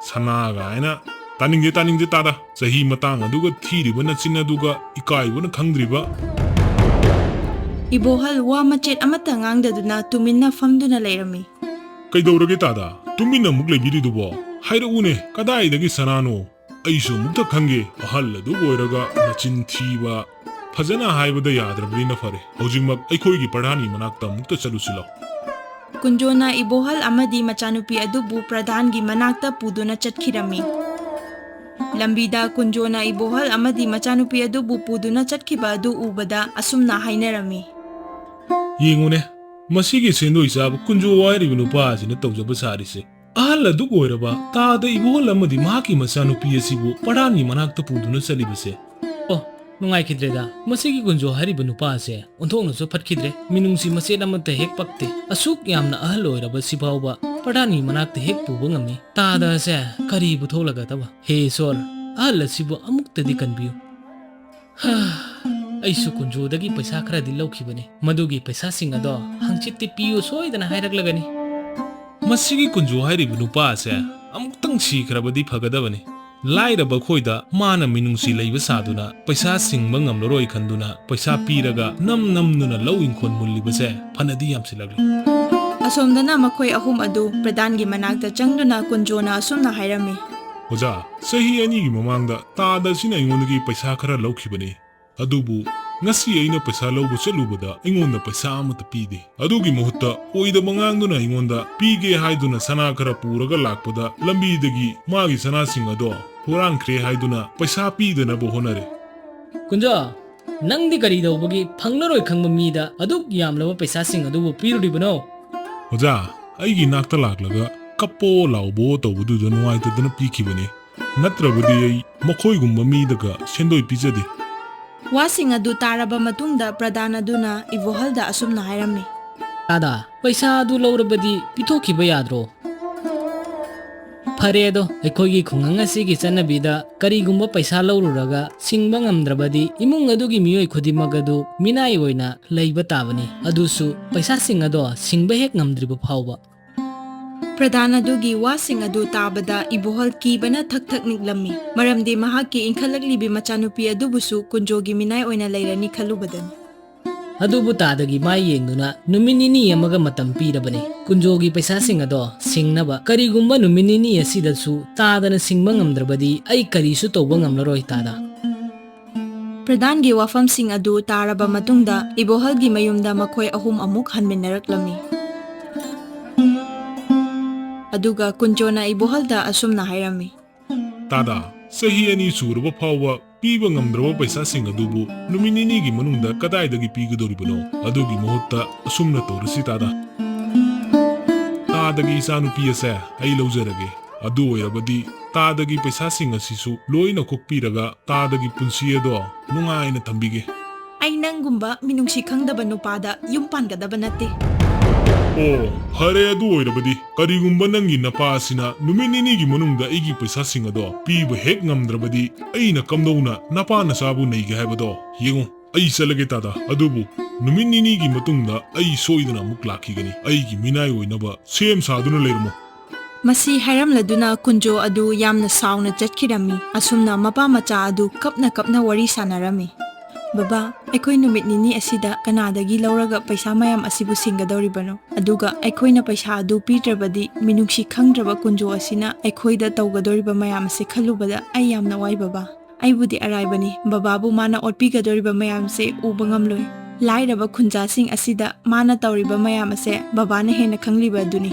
Sana ga aina taningde tada. Sahi matang aduga thiriba na chin aduga ikaiba na khangdriba. Ibohal wa machet amata ngangdaduna tuminna famduna lairami. Kaidorage tada. Tumina muk leibiridubo. Hairaune kadaidagi sana no. Aisu mukta khange ahal adu goiraga nachin thiba. Fazana haibada yadrabina fare. Hojingmak aikhoigi pradhani manakta mukta chalusilo. Kunjona ibohal amadi machanupi adubu pradhangi manakta puduna chatkirami. Lambida kunjona ibohal amadi machanupi adubu puduna chatkhiba adu ubada asumna hainarami. Yengone, masigi sendo isab kunjo wairiba nupa asina tawjaba sarise. Ahal adu goiraba tada ibohal amadi mahaki machanupi asibu pradhani manakta puduna chalibase. Nungai kidreda masigi kunjo hariba nupa ase onthongna so phatkidre minungsi masena mate hek pakte asuk yamna ahal oiraba sibawba padani manakte hek puba ngami tada ase kari butholaga taba he sor ahal sibu amuktadi kanbiu ha aisu kunjo dagi paisa khara di laukhibane madugi paisa sing ado hangchitti piu soidana hairaklagani masigi kunjo hariba nupa ase amuktang sikrabadi phagadabani. Lairaba khoida mana minungsi leiba saduna paisa singba ngamloroi khanduna paisa piraga nam nuna lawing khon mullibase phanadi yamsilagli. Asomdana makhoi ahum adu pradhangi manakta changduna kunjona asumna hairami. Oja, sahi ani gi mamangda tada sina ingondagi paisa khara laukhibani. Adubu ngasi aina paisa lawbu chalubada ingonda paisa amata pide. Adugi muhutta oida mangangduna ingonda pige haiduna sana khara puraga lakpada lambidagi magi sana sing ado Huran kre haiduna paisa pidana bo honare. Kunjo nangdi kari dawbagi phanglaroi khangba mida aduk yamlaba paisa sing adubu pirudibano. Oja, aigi nakta laklaga kapo laubo tawbudu nuwaitadana pikibane. Natrabadi ai makhoigumba midaga sendoi pijade. Wasing adu taraba matungda pradhan aduna ibohalda asumna hairami. Tada paisa adu laurabadi pitokhiba yadro. Faredo aikhoigi khungang asigi chanabida karigumba paisa laururaga singba ngamdrabadi imung adugi miyoi khudimag adu minai oina leiba tabani adusu paisa sing ado singba hek ngamdriba phawba. Pradhan adugi wasing adu tabada ibohal kibana thak niklammi. Maramdi mahaki inkhalaklibi machanupi adubusu kunjogi minai oina lairani khalubadan. Adubu tadagi mai yengduna numinini amaga matam pirabani. Kunjogi paisa sing ado singnaba karigumba numinini asidasu tadana singba ngamdrabadi ai karisu tawba ngamlaroi tada. Pradhangi wafam sing adu taraba matungda ibohalgi mayumda makhoi ahum amuk hanminaraklammi. Aduga kunjona ibohalda asumna hairami. Tada, sahi ani suraba phawwa piba ngamdraba paisa sing adubu numinini gi manungda kadaidagi pigadoribano. Adugi muhutta asumna tawrasi tada. Tadagi isanu piyase ai lawjarage. Adu oirabadi tadagi paisa sing asisu loina kokpiraga tadagi punsi ado nungaina thambige. Ai nanggumba minungsi khangdaba nupada yumpangadaba natte. Oh, hare adu oirabadi karigumba nangi napa asina numinini gi manungda aigi paisa sing ado piba hek ngamdrabadi aina kamdowna napa nasabu neiga haibado yengo ai salage tada adubu numinini gi matungda ai soidana muk lakhigani aigi minai oinaba sem saduna leirmo. Masi hairamladuna kunjo adu yamna sauna chatkirami asumna mapa macha adu kapna wari sanarami. Baba, ꯑꯩꯈꯣꯏ ꯅꯨꯃꯤꯠ ꯅꯤꯅꯤ ꯑꯁꯤꯗ ꯀꯅꯥꯗꯒꯤ ꯂꯧꯔꯒ ꯄꯩꯁꯥ ꯃꯌꯥꯝ ꯑꯁꯤꯕꯨ ꯁꯤꯡꯒꯗꯧꯔꯤꯕꯅꯣ? ꯑꯗꯨꯒ ꯑꯩꯈꯣꯏꯅ ꯄꯩꯁꯥ ꯑꯗꯨ ꯄꯤꯗ꯭ꯔꯕꯗꯤ ꯃꯤꯅꯨꯡꯁꯤ ꯈꯪꯗ꯭ꯔꯕ ꯀꯨꯟꯖꯣ ꯑꯁꯤꯅ ꯑꯩꯈꯣꯏꯗ ꯇꯧꯒꯗꯧꯔꯤꯕ ꯃꯌꯥꯝ ꯑꯁꯤ ꯈꯜꯂꯨꯕꯗ ꯑꯩ ꯌꯥꯝꯅ ꯋꯥꯏ ꯕaba. ꯑꯩꯕꯨꯗꯤ ꯑꯔꯥꯏꯕꯅꯤ, ꯕꯕꯥꯕꯨ ꯃꯥꯅ ꯑꯣꯠꯄꯤꯒꯗꯧꯔꯤꯕ ꯃꯌꯥꯝꯁꯦ ꯎꯕ ꯉꯝꯂꯣꯏ. ꯂꯥꯏꯔꯕ ꯈꯨꯟꯖꯥꯁꯤꯡ ꯑꯁꯤꯗ ꯃꯥꯅ ꯇꯧꯔꯤꯕ ꯃꯌꯥꯝ ꯑꯁꯦ ꯕꯕꯥꯅ ꯍꯦꯟꯅ ꯈꯪꯂꯤꯕ ꯑꯗꯨꯅꯤ.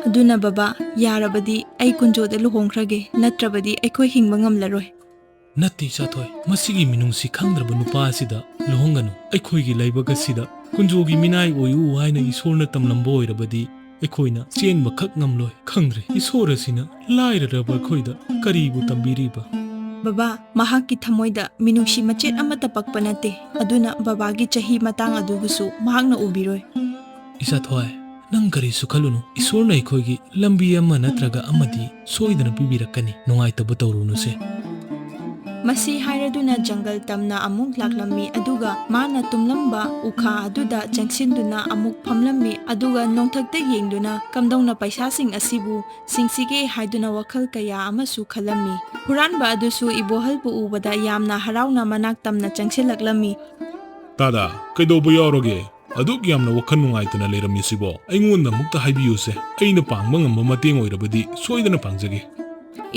ꯑꯗꯨꯅ ꯕꯕꯥ, ꯌꯥꯔꯕꯗꯤ ꯑꯩ ꯀꯨꯟꯖꯣꯗ ꯂꯨꯍꯣꯡꯈ꯭ꯔꯒꯦ, ꯅꯠꯇ꯭ꯔꯕꯗꯤ ꯑꯩꯈꯣꯏ ꯍꯤꯡꯕ ꯉꯝꯂꯔꯣꯏ. ꯅꯠꯇꯦ ꯏꯆꯥꯊꯣꯏ, ꯃꯁꯤꯒꯤ ꯃꯤꯅꯨꯡꯁꯤ ꯈꯪꯗ꯭ꯔꯕ ꯅꯨꯄꯥ ꯑꯁꯤꯗ ꯂꯨꯍꯣꯡꯒꯅꯨ. ꯑꯩꯈꯣꯏꯒꯤ ꯂꯥꯏꯕꯛ ꯑꯁꯤꯗ ꯀꯨꯟꯖꯣꯒꯤ ꯃꯤꯅꯥꯏ ꯑꯣꯏꯌꯨ ꯍꯥꯏꯅ ꯏꯁꯣꯔꯅ ꯇꯝꯂꯝꯕ ꯑꯣꯏꯔꯕꯗꯤ ꯑꯩꯈꯣꯏꯅ ꯆꯦꯟꯕ ꯈꯛ ꯉꯝꯂꯣꯏ. ꯈꯪꯗ꯭ꯔꯦ ꯏꯁꯣꯔ ꯑꯁꯤꯅ ꯂꯥꯏꯔꯔꯕ ꯑꯩꯈꯣꯏꯗ ꯀꯔꯤꯕꯨ ꯇꯝꯕꯤꯔꯤꯕ? ꯕꯕꯥ, ꯃꯍꯥꯛꯀꯤ ꯊꯃꯣꯏꯗ ꯃꯤꯅꯨꯡꯁꯤ ꯃꯆꯦꯠ ꯑꯃꯠꯇ ꯄꯛꯄ ꯅꯠꯇꯦ. ꯑꯗꯨꯅ ꯕꯕꯥꯒꯤ ꯆꯍꯤ ꯃꯇꯥꯡ ꯑꯗꯨꯕꯨꯁꯨ ꯃꯍꯥꯛꯅ ꯎꯕꯤꯔꯣꯏ. ꯏꯆꯥꯊꯣꯏ, ꯅꯪ ꯀꯔꯤꯁꯨ ꯈꯜꯂꯨꯅꯨ. ꯏꯁꯣꯔꯅ ꯑꯩꯈꯣꯏꯒꯤ ꯂꯝꯕꯤ ꯑꯃ ꯅꯠꯇ꯭ꯔꯒ ꯑꯃꯗꯤ ꯁꯣꯏꯗꯅ ꯄꯤꯕꯤꯔꯛꯀꯅꯤ. ꯅꯨꯡꯉꯥꯏꯇꯕ ꯇꯧꯔꯨꯅꯨꯁꯦ. ꯃꯁꯤ ꯍꯥꯏꯔꯗꯨꯅ ꯖꯪꯒꯜ ꯇꯝꯅ ꯑꯃꯨꯛ ꯂꯥꯛꯂꯝꯃꯤ. ꯑꯗꯨꯒ ꯃꯥꯅ ꯇꯨꯝꯂꯝꯕ ꯎꯈꯥ ꯑꯗꯨꯗ ꯆꯪꯁꯤꯟꯗꯨꯅ ꯑꯃꯨꯛ ꯐꯝꯂꯝꯃꯤ. ꯑꯗꯨꯒ ꯅꯣꯡꯊꯛꯇ ꯌꯦꯡꯗꯨꯅ ꯀꯝꯗꯧꯅ ꯄꯩꯁꯥꯁꯤꯡ ꯑꯁꯤꯕꯨ ꯁꯤꯡꯁꯤꯒꯦ ꯍꯥꯏꯗꯨꯅ ꯋꯥꯈꯜ ꯀꯌꯥ ꯑꯃꯁꯨ ꯈꯜꯂꯝꯃꯤ. ꯍꯨꯔꯥꯟꯕ ꯑꯗꯨꯁꯨ ꯏꯕꯣꯍꯜꯕꯨ ꯎꯕꯗ ꯌꯥꯝꯅ ꯍꯔꯥꯎꯅ ꯃꯅꯥꯛ ꯇꯝꯅ ꯆꯪꯁꯤꯜꯂꯛꯂꯝꯃꯤ. ꯇꯥꯗꯥ, ꯀꯩꯗꯧꯕ ꯌꯥꯎꯔꯒꯦ? ꯑꯗꯨꯛ ꯌꯥꯝꯅ ꯋꯥꯈꯜ ꯅꯨꯡꯉꯥꯏꯇꯅ ꯂꯩꯔꯝꯃꯤꯁꯤꯕꯣ? ꯑꯩꯉꯣꯟꯗ ꯑꯃꯨꯛꯇ ꯍꯥꯏꯕꯤꯌꯨꯁꯦ. ꯑꯩꯅ ꯄꯥꯡꯕ ꯉꯝꯕ ꯃꯇꯦꯡ ꯑꯣꯏꯔꯕꯗꯤ ꯁꯣꯏꯗꯅ ꯄꯥꯡꯖꯒꯦ.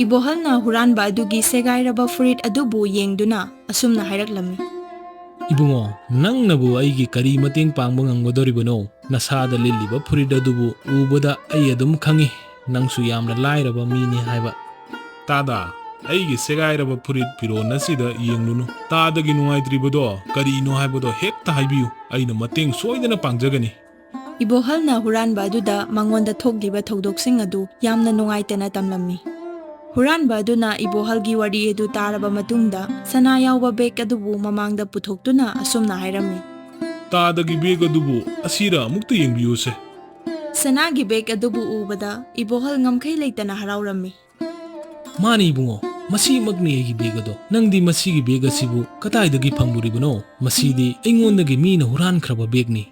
ꯏꯕꯣꯍꯜꯅ ꯍꯨꯔꯥꯟꯕ ꯑꯗꯨꯒꯤ ꯁꯦꯒꯥꯏꯔꯕ ꯐꯨꯔꯤꯠ ꯑꯗꯨꯕꯨ ꯌꯦꯡꯗꯨꯅ ꯑꯁꯨꯝꯅ ꯍꯥꯏꯔꯛꯂꯝꯃꯤ. ꯏꯕꯨꯡꯉꯣ, ꯅꯪꯅꯕꯨ ꯑꯩꯒꯤ ꯀꯔꯤ ꯃꯇꯦꯡ ꯄꯥꯡꯕ ꯉꯝꯒꯗꯧꯔꯤꯕꯅꯣ? ꯅꯁꯥꯗ ꯂꯤꯠꯂꯤꯕ ꯐꯨꯔꯤꯠ ꯑꯗꯨꯕꯨ ꯎꯕꯗ ꯑꯩ ꯑꯗꯨꯝ ꯈꯪꯏ ꯅꯪꯁꯨ ꯌꯥꯝꯅ ꯂꯥꯏꯔꯕ ꯃꯤꯅꯤ ꯍꯥꯏꯕ. ꯇꯥꯗꯥ, ꯑꯩꯒꯤ ꯁꯦꯒꯥꯏꯔꯕ ꯐꯨꯔꯤꯠ ꯐꯤꯔꯣꯟ ꯑꯁꯤꯗ ꯌꯦꯡꯂꯨꯅꯨ. ꯇꯥꯗꯒꯤ ꯅꯨꯡꯉꯥꯏꯇ꯭ꯔꯤꯕꯗꯣ ꯀꯔꯤꯅꯣ ꯍꯥꯏꯕꯗꯣ ꯍꯦꯛꯇ ꯍꯥꯏꯕꯤꯌꯨ. ꯑꯩꯅ ꯃꯇꯦꯡ ꯁꯣꯏꯗꯅ ꯄꯥꯡꯖꯒꯅꯤ. ꯏꯕꯣꯍꯜꯅ ꯍꯨꯔꯥꯟꯕ ꯑꯗꯨꯗ ꯃꯉꯣꯟꯗ ꯊꯣꯛꯂꯤꯕ ꯊꯧꯗꯣꯛꯁꯤꯡ ꯑꯗꯨ ꯌꯥꯝꯅ ꯅꯨꯡꯉꯥꯏꯇꯅ ꯇꯝꯂꯝꯃꯤ. ꯍꯨꯔꯥꯟꯕ ꯑꯗꯨꯅ ꯏꯕꯣꯍꯜꯒꯤ ꯋꯥꯔꯤ ꯑꯗꯨ ꯇꯥꯔꯕ ꯃꯇꯨꯡꯗ ꯁꯅꯥ ꯌꯥꯎꯕ ꯕꯦꯒ ꯑꯗꯨꯕు ꯃꯃꯥꯡꯗ ꯄꯨꯊꯣꯛꯇꯨꯅ ꯑꯁꯨꯝꯅ ꯍꯥꯏꯔꯝꯃꯤ. ꯇꯥꯗꯒꯤ ꯕꯦꯒ ꯑꯗꯨꯕꯨ ꯑꯁꯤꯔ ꯑꯃꯨꯛꯇ ꯌꯦꯡꯕꯤꯌꯨꯁꯦ. ꯁꯅꯥꯒꯤ ꯕꯦꯒ ꯑꯗꯨꯕꯨ ꯎꯕꯗ ꯏꯕꯣꯍꯜ ꯉꯝꯈꯩ ꯂꯩꯇꯅ ꯍꯔꯥꯎꯔꯝꯃꯤ. ꯃꯥꯅꯤ ꯏꯕꯨꯡꯉꯣ, ꯃꯁꯤꯃꯛꯅꯤ ꯑꯩꯒꯤ ꯕꯦꯒ ꯑꯗꯣ. ꯅꯪꯗꯤ ꯃꯁꯤꯒꯤ ꯕꯦꯒ ꯑꯁꯤꯕꯨ ꯀꯗꯥꯏꯗꯒꯤ ꯐꯪꯂꯨꯔꯤꯕꯅꯣ? ꯃꯁꯤꯗꯤ ꯑꯩꯉꯣꯟꯗꯒꯤ ꯃꯤꯅ ꯍꯨꯔꯥꯟꯈ꯭ꯔꯕ ꯕꯦꯒꯅꯤ.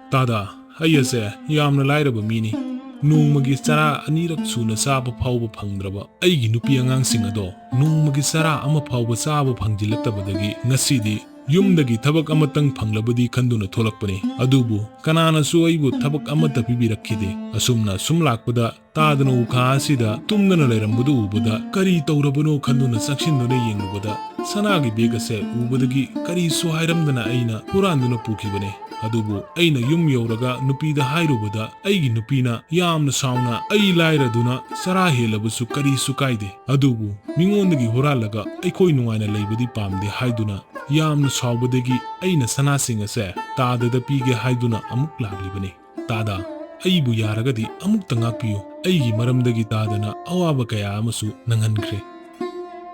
ꯇꯥꯗꯥ, ꯑꯩ ꯑꯁꯦ ꯌꯥꯝꯅ ꯂꯥꯏꯔꯕ ꯃꯤꯅꯤ. ꯅꯣꯡꯃꯒꯤ ꯆꯔꯥ ꯑꯅꯤꯔꯛ ꯁꯨꯅ ꯆꯥꯕ ꯐꯥꯎꯕ ꯐꯪꯗ꯭ꯔꯕ ꯑꯩꯒꯤ ꯅꯨꯄꯤ ꯑꯉꯥꯡꯁꯤꯡ ꯑꯗꯣ ꯅꯣꯡꯃꯒꯤ ꯆꯔꯥ ꯑꯃ ꯐꯥꯎꯕ ꯆꯥꯕ ꯐꯪꯖꯤꯜꯂꯛꯇꯕꯗꯒꯤ ꯉꯁꯤꯗꯤ ꯌꯨꯝꯗꯒꯤ ꯊꯕꯛ ꯑꯃꯇꯪ ꯐꯪꯂꯕꯗꯤ ꯈꯟꯗꯨꯅ ꯊꯣꯛꯂꯛꯄꯅꯤ. ꯑꯗꯨꯕꯨ ꯀꯅꯥꯅꯁꯨ ꯑꯩꯕꯨ ꯊꯕꯛ ꯑꯃꯠꯇ ꯄꯤꯕꯤꯔꯛꯈꯤꯗꯦ. ꯑꯁꯨꯝꯅ ꯁꯨꯝ ꯂꯥꯛꯄꯗ ꯇꯥꯗꯅ ꯎꯈꯥ ꯑꯁꯤꯗ ꯇꯨꯝꯗꯅ ꯂꯩꯔꯝꯕꯗꯨ ꯎꯕꯗ ꯀꯔꯤ ꯇꯧꯔꯕꯅꯣ ꯈꯟꯗꯨꯅ ꯆꯪꯁꯤꯟꯗꯨꯅ ꯌꯦꯡꯂꯨꯕꯗ ꯁꯅꯥꯒꯤ ꯕꯦꯒ ꯑꯁꯦ ꯎꯕꯗꯒꯤ ꯀꯔꯤꯁꯨ ꯍꯥꯏꯔꯝꯗꯅ ꯑꯩꯅ ꯍꯨꯔꯥꯟꯗꯨꯅ ꯄꯨꯈꯤꯕꯅꯦ. ꯑꯗꯨꯕꯨ ꯑꯩꯅ ꯌꯨꯝ ꯌꯧꯔꯒ ꯅꯨꯄꯤꯗ ꯍꯥꯏꯔꯨꯕꯗ ꯑꯩꯒꯤ ꯅꯨꯄꯤꯅ ꯌꯥꯝꯅ ꯁꯥꯎꯅ ꯑꯩ ꯂꯥꯏꯔꯗꯨꯅ ꯆꯔꯥ ꯍꯦꯜꯂꯕꯁꯨ ꯀꯔꯤꯁꯨ ꯀꯥꯏꯗꯦ, ꯑꯗꯨꯕꯨ ꯃꯤꯉꯣꯟꯗꯒꯤ ꯍꯨꯔꯥꯜꯂꯒ ꯑꯩꯈꯣꯏ ꯅꯨꯡꯉꯥꯏꯅ ꯂꯩꯕꯗꯤ ꯄꯥꯝꯗꯦ ꯍꯥꯏꯗꯨꯅ ꯌꯥꯝꯅ ꯁꯥꯎꯕꯗꯒꯤ ꯑꯩꯅ ꯁꯅꯥꯁꯤꯡ ꯑꯁꯦ ꯇꯥꯗꯗ ꯄꯤꯒꯦ ꯍꯥꯏꯗꯨꯅ ꯑꯃꯨꯛ ꯂꯥꯛꯂꯤꯕꯅꯤ. ꯇꯥꯗꯥ, ꯑꯩꯕꯨ ꯌꯥꯔꯒꯗꯤ ꯑꯃꯨꯛꯇ ꯉꯥꯛꯄꯤꯌꯨ. ꯑꯩꯒꯤ ꯃꯔꯝꯗꯒꯤ ꯇꯥꯗꯅ ꯑꯋꯥꯕ ꯀꯌꯥ ꯑꯃꯁꯨ ꯅꯪꯍꯟꯈ꯭ꯔꯦ.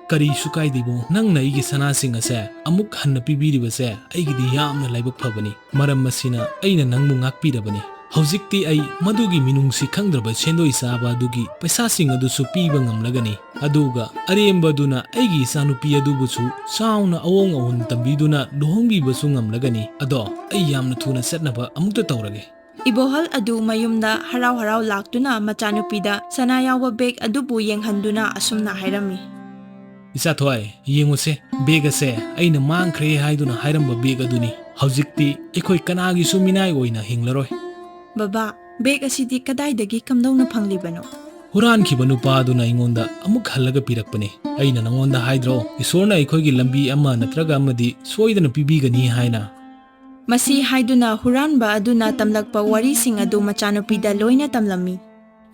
ꯀꯔꯤꯁꯨ ꯀꯥꯏꯗꯦ ꯏꯕꯨꯡꯉꯣ. ꯅꯪꯅ ꯑꯩꯒꯤ ꯁꯅꯥꯁꯤꯡ ꯑꯁꯦ ꯑꯃꯨꯛ ꯍꯟꯅ ꯄꯤꯕꯤꯔꯤꯕꯁꯦ ꯑꯩꯒꯤꯗꯤ ꯌꯥꯝꯅ ꯂꯥꯏꯕꯛ ꯐꯕꯅꯤ. ꯃꯔꯝ ꯑꯁꯤꯅ ꯑꯩꯅ ꯅꯪꯕꯨ ꯉꯥꯛꯄꯤꯔꯕꯅꯤ. ꯍꯧꯖꯤꯛꯇꯤ ꯑꯩ ꯃꯗꯨꯒꯤ ꯃꯤꯅꯨꯡꯁꯤ ꯈꯪꯗ꯭ꯔꯕ ꯁꯦꯟꯗꯣꯏ ꯆꯥꯕ ꯑꯗꯨꯒꯤ ꯄꯩꯁꯥꯁꯤꯡ ꯑꯗꯨꯁꯨ ꯄꯤꯕ ꯉꯝꯂꯒꯅꯤ. ꯑꯗꯨꯒ ꯑꯔꯦꯝꯕꯗꯨꯅ ꯑꯩꯒꯤ ꯏꯆꯥꯅꯨꯄꯤ ꯑꯗꯨꯕꯨꯁꯨ ꯆꯥꯎꯅ ꯑꯋꯣꯡ ꯑꯋꯣꯟ ꯇꯝꯕꯤꯗꯨꯅ ꯂꯨꯍꯣꯡꯕꯤꯕꯁꯨ ꯉꯝꯂꯒꯅꯤ. ꯑꯗꯣ ꯑꯩ ꯌꯥꯝꯅ ꯊꯨꯅ ꯆꯠꯅꯕ ꯑꯃꯨꯛꯇ ꯇꯧꯔꯒꯦ. ꯏꯕꯣꯍꯜ ꯑꯗꯨ ꯃꯌꯨꯝꯗ ꯍꯔꯥꯎ ꯍꯔꯥꯎ ꯂꯥꯛꯇꯨꯅ ꯃꯆꯥꯅꯨꯄꯤꯗ ꯁꯅꯥ ꯌꯥꯎꯕ ꯕꯦꯒ ꯑꯗꯨꯕꯨ ꯌꯦꯡꯍꯟꯗꯨꯅ ꯑꯁꯨꯝꯅ ꯍꯥꯏꯔꯝꯃꯤ. ꯏꯆꯥꯊꯣꯏ, ꯌꯦꯡꯉꯨꯁꯦ, ꯕꯦꯒ ꯑꯁꯦ ꯑꯩꯅ ꯃꯥꯡꯈ꯭ꯔꯦ ꯍꯥꯏꯗꯨꯅ ꯍꯥꯏꯔꯝꯕ ꯕꯦꯒ ꯑꯗꯨꯅꯤ. ꯍꯧꯖꯤꯛꯇꯤ ꯑꯩꯈꯣই ꯀꯅꯥꯒꯤꯁꯨ ꯃꯤꯅꯥꯏ ꯑꯣꯏꯅ ꯍꯤꯡꯂꯔꯣꯏ. ꯕꯕꯥ, ꯕꯦꯒ ꯑꯁꯤꯗꯤ ꯀꯗꯥꯏꯗꯒꯤ ꯀꯝꯗꯧꯅ ꯐꯪꯂꯤꯕꯅꯣ? ꯍꯨꯔꯥꯟꯈꯤꯕ ꯅꯨꯄꯥ ꯑꯗꯨꯅ ꯑꯩꯉꯣꯟꯗ ꯑꯃꯨꯛ ꯍꯜꯂꯒ ꯄꯤꯔꯛꯄꯅꯤ. ꯑꯩꯅ ꯅꯉꯣꯟꯗ ꯍꯥꯏꯗ꯭ꯔꯣ ꯏꯁꯣꯔꯅ ꯑꯩꯈꯣꯏꯒꯤ ꯂꯝꯕꯤ ꯑꯃ ꯅꯠꯇ꯭ꯔꯒ ꯑꯃꯗꯤ ꯁꯣꯏꯗꯅ ꯄꯤꯕꯤꯒꯅꯤ ꯍꯥꯏꯅ? ꯃꯁꯤ ꯍꯥꯏꯗꯨꯅ ꯍꯨꯔꯥꯟꯕ ꯑꯗꯨꯅ ꯇꯝꯂꯛꯄ ꯋꯥꯔꯤꯁꯤꯡ ꯑꯗꯨ ꯃꯆꯥꯅꯨꯄꯤꯗ ꯂꯣꯏꯅ ꯇꯝꯂꯝꯃꯤ.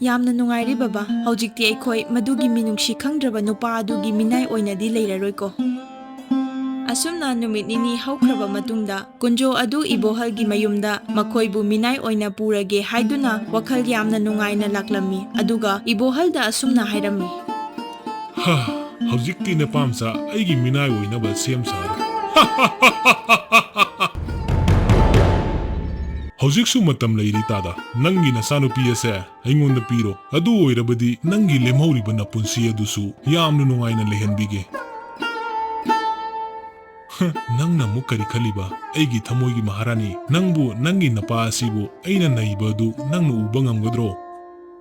ꯌꯥꯝꯅ ꯅꯨꯡꯉꯥꯏꯔꯦ ꯕꯕꯥ. ꯍꯧꯖꯤꯛꯇꯤ ꯑꯩꯈꯣꯏ ꯃꯗꯨꯒꯤ ꯃꯤꯅꯨꯡꯁꯤ ꯈꯪꯗ꯭ꯔꯕ ꯅꯨꯄꯥ ꯑꯗꯨꯒꯤ ꯃꯤꯅꯥꯏ ꯑꯣꯏꯅꯗꯤ ꯂꯩꯔꯔꯣꯏꯀꯣ. ꯑꯁꯨꯝꯅ ꯅꯨꯃꯤꯠ ꯅꯤꯅꯤ ꯍꯧꯈ꯭ꯔꯕ ꯃꯇꯨꯡꯗ ꯀꯨꯟꯖꯣ ꯑꯗꯨ ꯏꯕꯣꯍꯜꯒꯤ ꯃꯌꯨꯝꯗ ꯃꯈꯣꯏꯕు ꯃꯤꯅꯥꯏ ꯑꯣꯏꯅ ꯄꯨꯔꯒꯦ ꯍꯥꯏꯗꯨꯅ ꯋꯥꯈꯜ ꯌꯥꯝꯅ ꯅꯨꯡꯉꯥꯏꯅ ꯂꯥꯛꯂꯝꯃꯤ. ꯑꯗꯨꯒ ꯏꯕꯣꯍꯜꯗ ꯑꯁꯨꯝꯅ ꯍꯥꯏꯔꯝꯃꯤ. ꯍꯧꯖꯤꯛꯇꯤ ꯅꯄꯥꯝꯆꯥ ꯑꯩꯒꯤ ꯃꯤꯅꯥꯏ ꯑꯣꯏꯅꯕ ꯁꯦꯝ ꯁꯥꯔꯣ. ꯍꯧꯖꯤꯛꯁꯨ ꯃꯇꯝ ꯂꯩꯔꯤ ꯇꯥꯗ. ꯅꯪꯒꯤ ꯅꯆꯥꯅꯨꯄꯤ ꯑꯁꯦ ꯑꯩꯉꯣꯟꯗ ꯄꯤꯔꯣ. ꯑꯗꯨ ꯑꯣꯏꯔꯕꯗꯤ ꯅꯪꯒꯤ ꯂꯦꯝꯍꯧꯔꯤꯕ ꯅꯄꯨꯟꯁꯤ ꯑꯗꯨꯁꯨ ꯌꯥꯝꯅ ꯅꯨꯡꯉꯥꯏꯅ ꯂꯩꯍꯟꯕꯤꯒꯦ. ꯅꯪꯅ ꯑꯃꯨꯛ ꯀꯔꯤ ꯈꯜꯂꯤꯕ? ꯑꯩꯒꯤ ꯊꯃꯣꯏꯒꯤ ꯃꯍꯥꯔꯥꯅꯤ, ꯅꯪꯕꯨ ꯅꯪꯒꯤ ꯅꯄꯥ ꯑꯁꯤꯕꯨ ꯑꯩꯅ ꯅꯩꯕ ꯑꯗꯨ ꯅꯪꯅ ꯎꯕ ꯉꯝꯒꯗ꯭ꯔꯣ?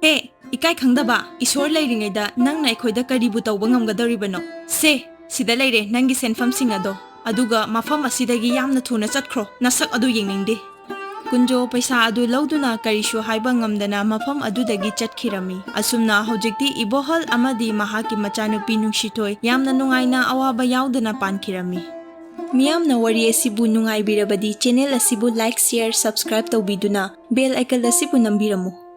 ꯍꯦ, ꯏꯀꯥꯏ ꯈꯪꯗꯕ! ꯏꯁꯣꯔ ꯂꯩꯔꯤꯉꯩꯗ ꯅꯪꯅ ꯑꯩꯈꯣꯏꯗ ꯀꯔꯤꯕꯨ ꯇꯧꯕ ꯉꯝꯒꯗꯧꯔꯤꯕꯅꯣ? ꯁꯦ, ꯁꯤꯗ ꯂꯩꯔꯦ ꯅꯪꯒꯤ ꯁꯦꯟꯐꯝꯁꯤꯡ ꯑꯗꯣ. ꯑꯗꯨꯒ ꯃꯐꯝ ꯑꯁꯤꯗꯒꯤ ꯌꯥꯝꯅ ꯊꯨꯅ ꯆꯠꯈ꯭ꯔꯣ, ꯅꯁꯛ ꯑꯗꯨ ꯌꯦꯡꯅꯤꯡꯗꯦ꯫ ꯀꯨꯟꯖꯣ ꯄꯩꯁꯥ ꯑꯗꯨ ꯂꯧꯗꯨꯅ ꯀꯔꯤꯁꯨ ꯍꯥꯏꯕ ꯉꯝꯗꯅ ꯃꯐꯝ ꯑꯗꯨꯗꯒꯤ ꯆꯠꯈꯤꯔꯝꯃꯤ꯫ ꯑꯁꯨꯝꯅ ꯍꯧꯖꯤꯛꯇꯤ ꯏꯕꯣꯍꯜ ꯑꯃꯗꯤ ꯃꯍꯥꯛꯀꯤ ꯃꯆꯥꯅꯨꯄꯤ ꯅꯨꯡꯁꯤꯊꯣꯏ ꯌꯥꯝꯅ ꯅꯨꯡꯉꯥꯏꯅ ꯑꯋꯥꯕ ꯌꯥꯎꯗꯅ ꯄꯥꯟꯈꯤꯔꯝꯃꯤ꯫ ꯃꯤꯌꯥꯝꯅ ꯋꯥꯔꯤ ꯑꯁꯤꯕꯨ ꯅꯨꯡꯉꯥꯏꯕꯤꯔꯕꯗꯤ ꯆꯦꯅꯦꯜ ꯑꯁꯤꯕꯨ ꯂꯥꯏꯛ, ꯁꯦꯌꯔ, ꯁꯕꯁꯀ꯭ꯔꯥꯏꯕ ꯇꯧꯕꯤꯗꯨꯅ ꯕꯦꯜ ꯑꯥꯏꯀꯟ ꯑꯁꯤꯕꯨ ꯅꯝꯕꯤꯔꯝꯃꯨ꯫